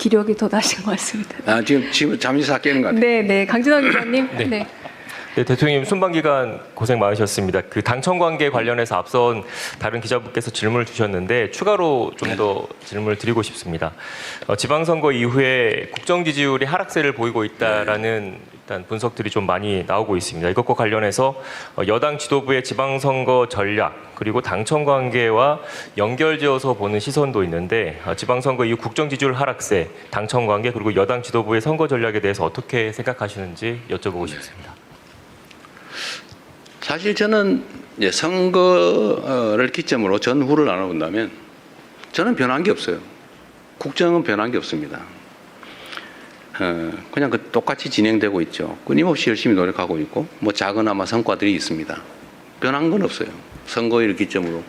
기력이 더 나신 것 같습니다. 아, 지금 잠시 사 깨는 것 같아요. 네, 강진원 기자님. 네. 네. 네, 대통령님 순방 기간 고생 많으셨습니다. 그 당청 관계 관련해서 앞선 다른 기자분께서 질문을 주셨는데 추가로 좀 더 질문을 드리고 싶습니다. 지방선거 이후에 국정 지지율이 하락세를 보이고 있다라는 일단 분석들이 좀 많이 나오고 있습니다. 이것과 관련해서 여당 지도부의 지방선거 전략 그리고 당청 관계와 연결지어서 보는 시선도 있는데 지방선거 이후 국정 지지율 하락세, 당청 관계 그리고 여당 지도부의 선거 전략에 대해서 어떻게 생각하시는지 여쭤보고 싶습니다. 사실 저는 이제 선거를 기점으로 전후를 나눠본다면 저는 변한 게 없어요. 국정은 변한 게 없습니다. 그냥 똑같이 진행되고 있죠. 끊임없이 열심히 노력하고 있고 뭐 작은아마 성과들이 있습니다. 변한 건 없어요. 선거일을 기점으로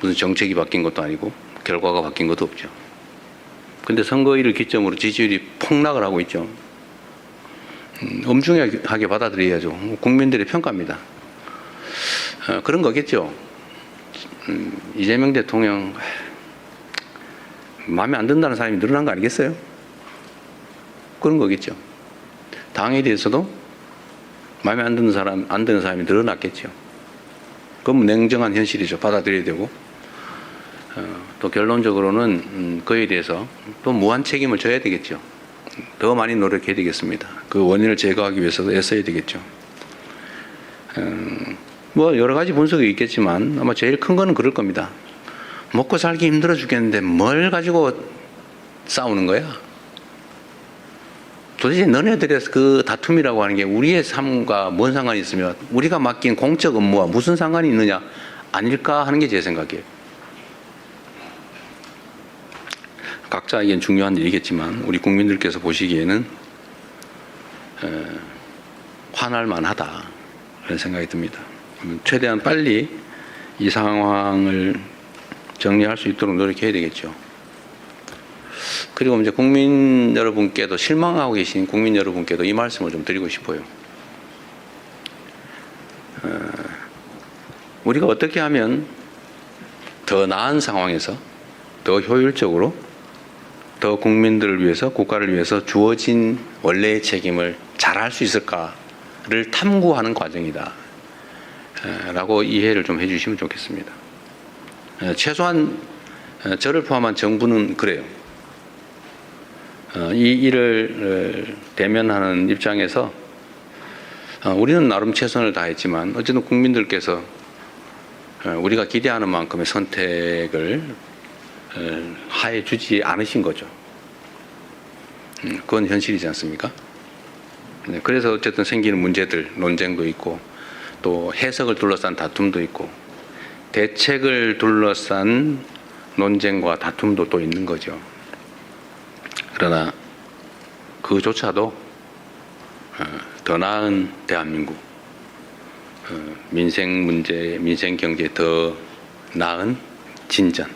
무슨 정책이 바뀐 것도 아니고 결과가 바뀐 것도 없죠. 근데 선거일을 기점으로 지지율이 폭락을 하고 있죠. 엄중하게 받아들여야죠. 국민들의 평가입니다. 그런 거겠죠. 이재명 대통령 마음에 안 든다는 사람이 늘어난 거 아니겠어요? 그런 거겠죠. 당에 대해서도 마음에 안 드는 사람이 늘어났겠죠. 그건 냉정한 현실이죠. 받아들여야 되고 또 결론적으로는 그에 대해서 또 무한 책임을 져야 되겠죠. 더 많이 노력해야 되겠습니다. 그 원인을 제거하기 위해서도 애써야 되겠죠. 뭐 여러 가지 분석이 있겠지만 아마 제일 큰 거는 그럴 겁니다. 먹고 살기 힘들어 죽겠는데 뭘 가지고 싸우는 거야? 도대체 너네들의 그 다툼이라고 하는 게 우리의 삶과 뭔 상관이 있으며 우리가 맡긴 공적 업무와 무슨 상관이 있느냐 아닐까 하는 게 제 생각이에요. 각자에겐 중요한 일이겠지만 우리 국민들께서 보시기에는 화날 만하다 그런 생각이 듭니다. 최대한 빨리 이 상황을 정리할 수 있도록 노력해야 되겠죠. 그리고 이제 국민 여러분께도 실망하고 계신 국민 여러분께도 이 말씀을 좀 드리고 싶어요. 우리가 어떻게 하면 더 나은 상황에서 더 효율적으로 더 국민들을 위해서 국가를 위해서 주어진 원래의 책임을 잘할 수 있을까를 탐구하는 과정이다 라고 이해를 좀 해주시면 좋겠습니다. 최소한 저를 포함한 정부는 그래요. 이 일을 대면하는 입장에서 우리는 나름 최선을 다했지만 어쨌든 국민들께서 우리가 기대하는 만큼의 선택을 하해 주지 않으신 거죠. 그건 현실이지 않습니까? 그래서 어쨌든 생기는 문제들, 논쟁도 있고 또 해석을 둘러싼 다툼도 있고 대책을 둘러싼 논쟁과 다툼도 또 있는 거죠. 그러나 그조차도 더 나은 대한민국, 민생 문제, 민생 경제에 더 나은 진전,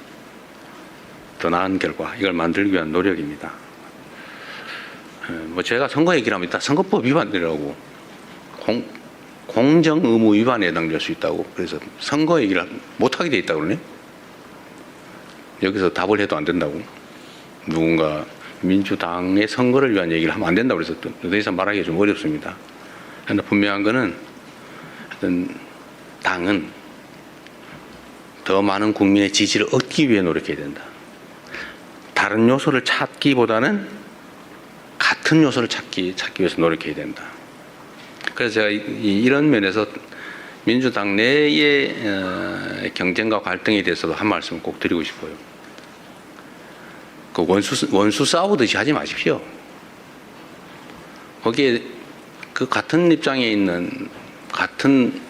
더 나은 결과 이걸 만들기 위한 노력입니다. 뭐 제가 선거 얘기를 하면 일단 선거법 위반이라고 공정 의무 위반에 해당될 수 있다고 그래서 선거 얘기를 못하게 돼 있다고 그러네. 여기서 답을 해도 안 된다고 누군가 민주당의 선거를 위한 얘기를 하면 안 된다고 그래서 더 이상 말하기가 좀 어렵습니다. 그러나 분명한 거는 어떤 당은 더 많은 국민의 지지를 얻기 위해 노력해야 된다. 다른 요소를 찾기보다는 같은 요소를 찾기 위해서 노력해야 된다. 그래서 제가 이런 면에서 민주당 내의 경쟁과 갈등에 대해서도 한 말씀을 꼭 드리고 싶어요. 그 원수 싸우듯이 하지 마십시오. 거기에 그 같은 입장에 있는 같은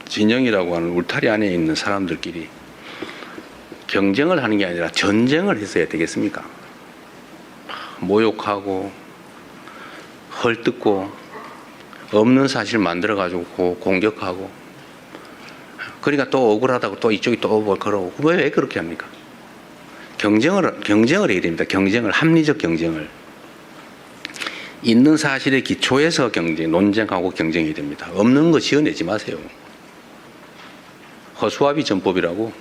진영이라고 하는 울타리 안에 있는 사람들끼리 경쟁을 하는 게 아니라 전쟁을 했어야 되겠습니까? 모욕하고 헐뜯고 없는 사실 만들어가지고 공격하고 그러니까 또 억울하다고 또 이쪽이 또 뭘 걸어오고 왜 그렇게 합니까? 경쟁을 해야 됩니다. 경쟁을, 합리적 경쟁을. 있는 사실의 기초에서 논쟁하고 경쟁해야 됩니다. 없는 거 지어내지 마세요. 허수아비 전법이라고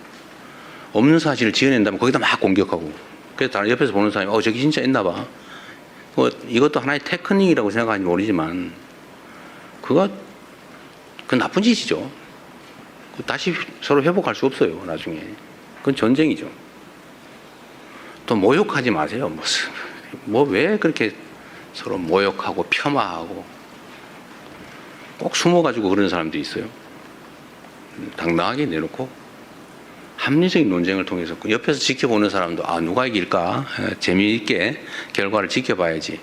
없는 사실을 지어낸다면 거기다 막 공격하고 그래서 다른 옆에서 보는 사람이 저기 진짜 있나 봐. 이것도 하나의 테크닉이라고 생각하는지 모르지만 그 나쁜 짓이죠. 다시 서로 회복할 수 없어요. 나중에. 그건 전쟁이죠. 또 모욕하지 마세요. 왜 그렇게 서로 모욕하고 폄하하고 꼭 숨어가지고 그런 사람들이 있어요. 당당하게 내놓고 합리적인 논쟁을 통해서 옆에서 지켜보는 사람도 누가 이길까 재미있게 결과를 지켜봐야지.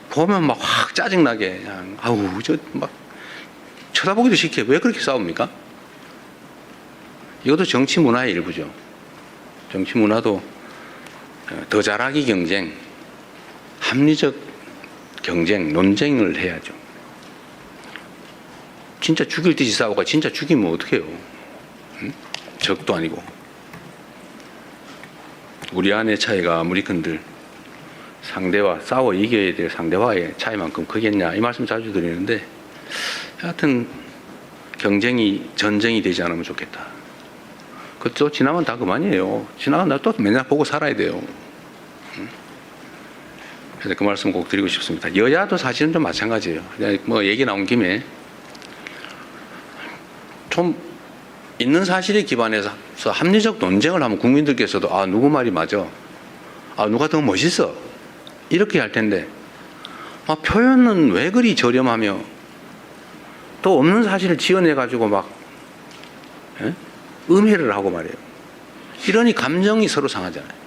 보면 막 확 짜증나게 그냥 막 쳐다보기도 싫게 왜 그렇게 싸웁니까? 이것도 정치 문화의 일부죠. 정치 문화도 더 잘하기 경쟁, 합리적 경쟁, 논쟁을 해야죠. 진짜 죽일 듯이 싸우고 진짜 죽이면 어떡해요? 응? 적도 아니고. 우리 안의 차이가 아무리 큰들 상대와 싸워 이겨야 될 상대와의 차이만큼 크겠냐 이 말씀 자주 드리는데 하여튼 경쟁이 전쟁이 되지 않으면 좋겠다. 그것도 지나면 다 그만이에요. 지나면 나 또 맨날 보고 살아야 돼요. 그래서 그 말씀 꼭 드리고 싶습니다. 여야도 사실은 좀 마찬가지예요. 얘기 나온 김에 좀 있는 사실에 기반해서 합리적 논쟁을 하면 국민들께서도 누구 말이 맞아, 누가 더 멋있어 이렇게 할 텐데 표현은 왜 그리 저렴하며 또 없는 사실을 지어내가지고 막 음해를 하고 말이에요. 이러니 감정이 서로 상하잖아요.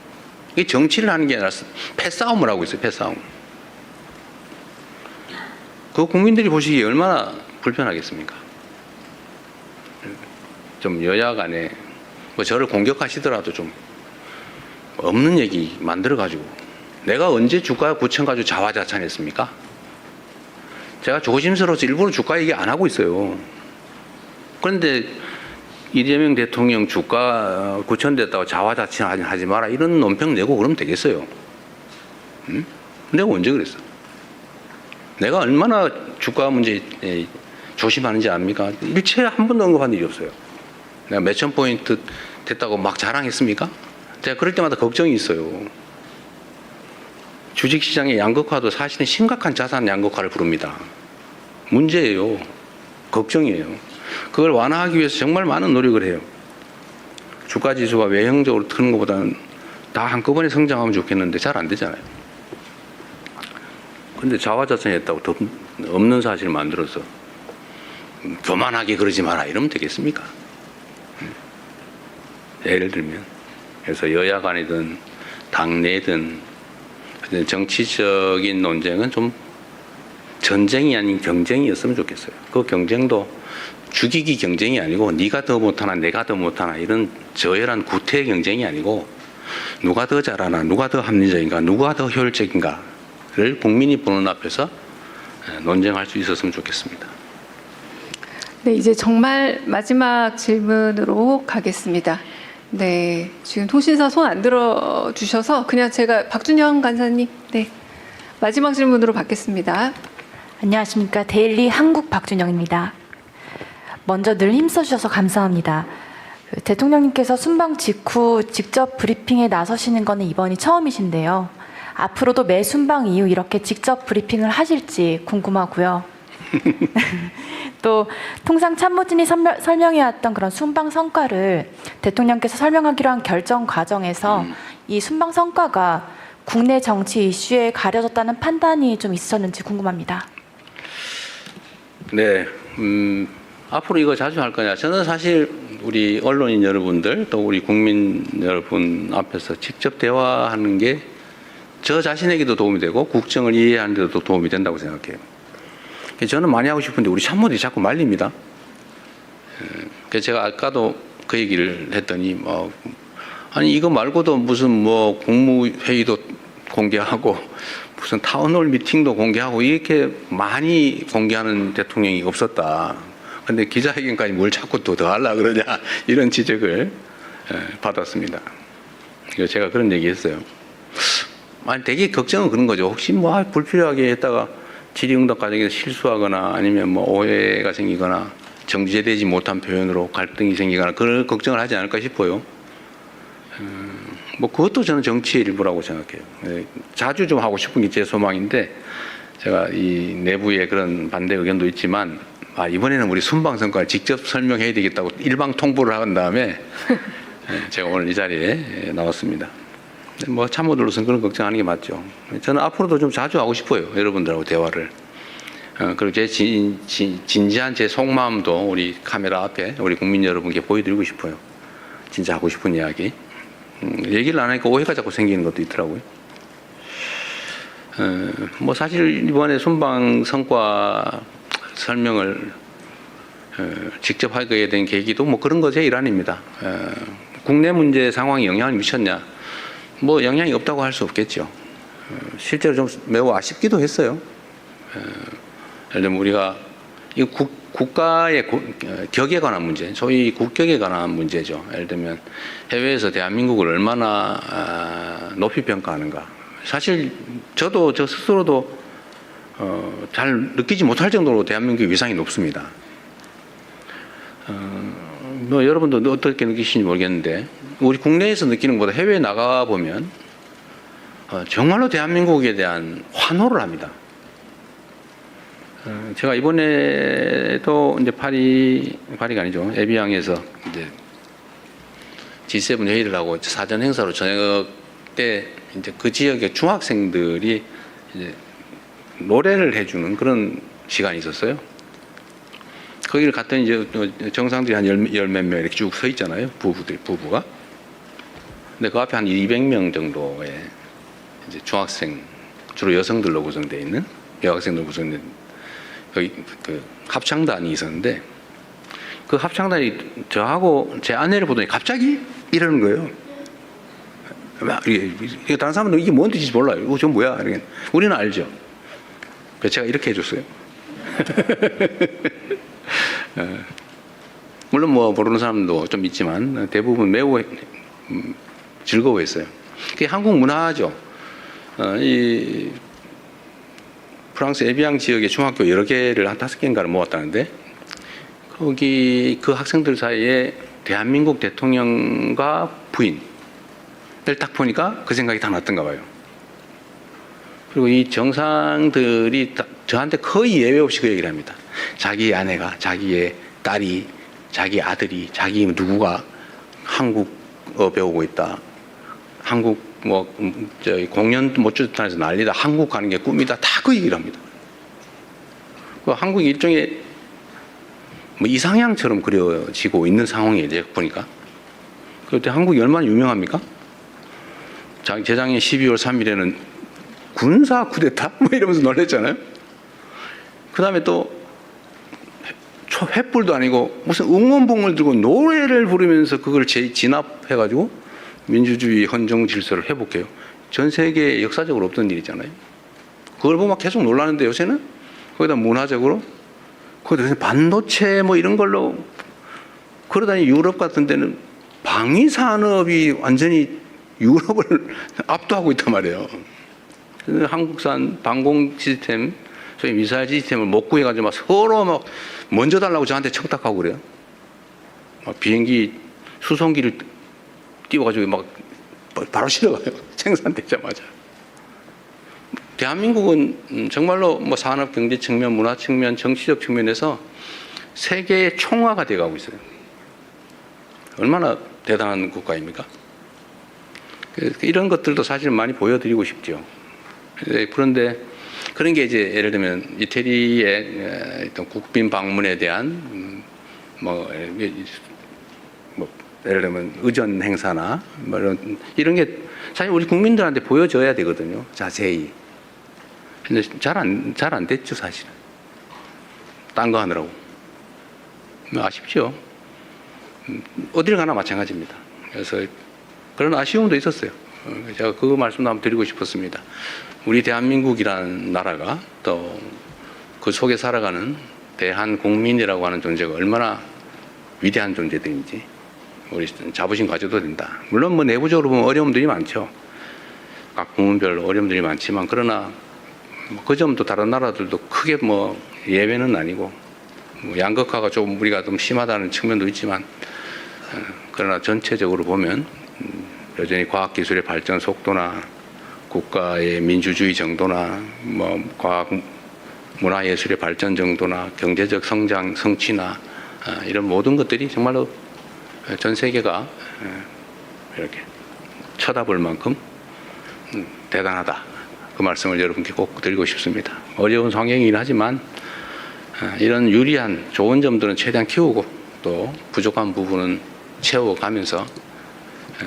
이게 정치를 하는 게 아니라 패싸움을 하고 있어요. 패싸움. 그 국민들이 보시기에 얼마나 불편하겠습니까? 좀 여야 간에 저를 공격하시더라도 좀 없는 얘기 만들어가지고 내가 언제 주가 9천 가지고 자화자찬했습니까? 제가 조심스러워서 일부러 주가 얘기 안 하고 있어요. 그런데 이재명 대통령 주가 9천 됐다고 자화자찬하지 마라 이런 논평 내고 그러면 되겠어요? 응? 내가 언제 그랬어? 내가 얼마나 주가 문제 조심하는지 압니까? 일체 한 번도 언급한 일이 없어요. 내가 몇천 포인트 됐다고 막 자랑했습니까? 제가 그럴 때마다 걱정이 있어요. 주식시장의 양극화도 사실은 심각한 자산 양극화를 부릅니다. 문제예요. 걱정이에요. 그걸 완화하기 위해서 정말 많은 노력을 해요. 주가지수가 외형적으로 트는 것보다는 다 한꺼번에 성장하면 좋겠는데 잘 안 되잖아요. 그런데 자화자찬했다고 더 없는 사실을 만들어서 교만하게 그러지 마라 이러면 되겠습니까? 예를 들면 그래서 여야 간이든 당내든 정치적인 논쟁은 좀 전쟁이 아닌 경쟁이었으면 좋겠어요. 그 경쟁도 죽이기 경쟁이 아니고 네가 더 못하나 내가 더 못하나 이런 저열한 구태 경쟁이 아니고 누가 더 잘하나 누가 더 합리적인가 누가 더 효율적인가를 국민이 보는 앞에서 논쟁할 수 있었으면 좋겠습니다. 네, 이제 정말 마지막 질문으로 가겠습니다. 네, 지금 통신사 손 안 들어 주셔서 그냥 제가 박준영 간사님, 네, 마지막 질문으로 받겠습니다. 안녕하십니까. 데일리 한국 박준영입니다. 먼저 늘 힘써주셔서 감사합니다. 대통령님께서 순방 직후 직접 브리핑에 나서시는 것은 이번이 처음이신데요. 앞으로도 매 순방 이후 이렇게 직접 브리핑을 하실지 궁금하고요. 또 통상 참모진이 설명해왔던 그런 순방 성과를 대통령께서 설명하기로 한 결정 과정에서 이 순방 성과가 국내 정치 이슈에 가려졌다는 판단이 좀 있었는지 궁금합니다. 네, 앞으로 이거 자주 할 거냐? 저는 사실 우리 언론인 여러분들 또 우리 국민 여러분 앞에서 직접 대화하는 게 저 자신에게도 도움이 되고 국정을 이해하는 데도 도움이 된다고 생각해요. 저는 많이 하고 싶은데 우리 참모들이 자꾸 말립니다. 그래서 제가 아까도 그 얘기를 했더니 아니 이거 말고도 무슨 국무회의도 공개하고 무슨 타운홀 미팅도 공개하고 이렇게 많이 공개하는 대통령이 없었다. 근데 기자회견까지 뭘 자꾸 또 더 하려고 그러냐 이런 지적을 받았습니다. 그래서 제가 그런 얘기했어요. 아니 되게 걱정은 그런 거죠. 혹시 불필요하게 했다가 질의응답 과정에서 실수하거나 아니면 오해가 생기거나 정제되지 못한 표현으로 갈등이 생기거나 그런 걱정을 하지 않을까 싶어요. 뭐 그것도 저는 정치의 일부라고 생각해요. 예, 자주 좀 하고 싶은 게 제 소망인데 제가 이 내부에 그런 반대 의견도 있지만 이번에는 우리 순방성과를 직접 설명해야 되겠다고 일방 통보를 한 다음에 제가 오늘 이 자리에 나왔습니다. 뭐 참모들로서는 그런 걱정하는 게 맞죠. 저는 앞으로도 좀 자주 하고 싶어요. 여러분들하고 대화를. 그리고 제 진지한 제 속마음도 우리 카메라 앞에 우리 국민 여러분께 보여드리고 싶어요. 진짜 하고 싶은 이야기. 얘기를 안 하니까 오해가 자꾸 생기는 것도 있더라고요. 뭐 사실 이번에 순방 성과 설명을 직접 하게 된 계기도 뭐 그런 것의 일환입니다. 국내 문제 상황에 영향을 미쳤냐? 뭐 영향이 없다고 할 수 없겠죠. 실제로 좀 매우 아쉽기도 했어요. 예를 들면 우리가 이 국가의 격에 관한 문제, 소위 국격에 관한 문제죠. 예를 들면 해외에서 대한민국을 얼마나 높이 평가하는가. 사실 저 스스로도 잘 느끼지 못할 정도로 대한민국의 위상이 높습니다. 뭐 여러분도 어떻게 느끼시는지 모르겠는데 우리 국내에서 느끼는 것보다 해외에 나가 보면 정말로 대한민국에 대한 환호를 합니다. 제가 이번에도 이제 파리가 아니죠. 에비앙에서 이제 G7 회의를 하고 사전 행사로 저녁 때 이제 그 지역의 중학생들이 이제 노래를 해주는 그런 시간이 있었어요. 거기를 갔더니 이제 정상들이 한 열 몇 명 이렇게 쭉 서 있잖아요. 부부가. 근데 그 앞에 한 200명 정도의 이제 중학생, 주로 여성들로 구성되어 있는 여학생들 구성된 그 합창단이 있었는데 그 합창단이 저하고 제 아내를 보더니 갑자기 이러는 거예요. 이게 다른 사람들은 이게 뭔 뜻인지 몰라요. 이거 저 뭐야? 이러면 우리는 알죠. 그래서 제가 이렇게 해줬어요. 물론 뭐 모르는 사람도 좀 있지만 대부분 매우 즐거워했어요. 그게 한국 문화죠. 이 프랑스 에비앙 지역의 중학교 여러 개를 한 5개인가를 모았다는데 거기 그 학생들 사이에 대한민국 대통령과 부인을 딱 보니까 그 생각이 다 났던가 봐요. 그리고 이 정상들이 저한테 거의 예외 없이 그 얘기를 합니다. 자기 아내가, 자기의 딸이, 자기 아들이, 자기 누구가 한국어 배우고 있다. 한국 뭐 공연 못 주단에서 난리다. 한국 가는 게 꿈이다. 다 그 얘기를 합니다. 그 한국이 일종의 뭐 이상향처럼 그려지고 있는 상황이에요. 이제 보니까. 그때 한국이 얼마나 유명합니까? 재작년 12월 3일에는 군사 쿠데타? 뭐 이러면서 놀랬잖아요. 그 다음에 또 횃불도 아니고 무슨 응원봉을 들고 노래를 부르면서 그걸 진압해가지고 민주주의 헌정 질서를 회복해요. 전 세계에 역사적으로 없던 일이잖아요. 그걸 보면 계속 놀라는데 요새는 거기다 문화적으로 거기다 반도체 뭐 이런 걸로 그러다니 유럽 같은 데는 방위 산업이 완전히 유럽을 압도하고 있단 말이에요. 한국산 방공 시스템, 소위 미사일 시스템을 못 구해가지고 막 서로 막 먼저 달라고 저한테 청탁하고 그래요. 막 비행기 수송기를 띄워가지고 막 바로 실어가요. 생산되자마자. 대한민국은 정말로 뭐 산업, 경제 측면, 문화 측면, 정치적 측면에서 세계의 총화가 돼가고 있어요. 얼마나 대단한 국가입니까? 이런 것들도 사실 많이 보여드리고 싶죠. 그런데 그런 게 이제 예를 들면 이태리의 어떤 국빈 방문에 대한 뭐 예를 들면 의전 행사나 뭐 이런 게 사실 우리 국민들한테 보여줘야 되거든요. 자세히. 근데 잘 안 됐죠, 사실은. 딴 거 하느라고. 아쉽죠. 어딜 가나 마찬가지입니다. 그래서 그런 아쉬움도 있었어요. 제가 그 말씀도 한번 드리고 싶었습니다. 우리 대한민국이라는 나라가 또 그 속에 살아가는 대한국민이라고 하는 존재가 얼마나 위대한 존재들인지 우리 자부심 가져도 된다. 물론 뭐 내부적으로 보면 어려움들이 많죠. 각 부문별로 어려움들이 많지만 그러나 그 점도 다른 나라들도 크게 뭐 예외는 아니고 뭐 양극화가 좀 우리가 좀 심하다는 측면도 있지만 그러나 전체적으로 보면 여전히 과학기술의 발전 속도나 국가의 민주주의 정도나 뭐 과학 문화예술의 발전 정도나 경제적 성장 성취나 이런 모든 것들이 정말로 전 세계가 이렇게 쳐다볼 만큼 대단하다. 그 말씀을 여러분께 꼭 드리고 싶습니다. 어려운 상황이긴 하지만 이런 유리한 좋은 점들은 최대한 키우고 또 부족한 부분은 채워가면서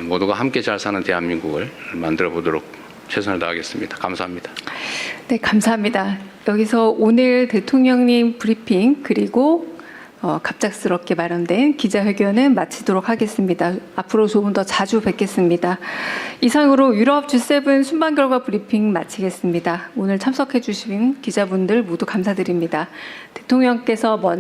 모두가 함께 잘 사는 대한민국을 만들어 보도록 최선을 다하겠습니다. 감사합니다. 네, 감사합니다. 여기서 오늘 대통령님 브리핑 그리고 갑작스럽게 마련된 기자회견은 마치도록 하겠습니다. 앞으로 조금 더 자주 뵙겠습니다. 이상으로 유럽 G7 순방 결과 브리핑 마치겠습니다. 오늘 참석해 주신 기자분들 모두 감사드립니다. 대통령께서 먼저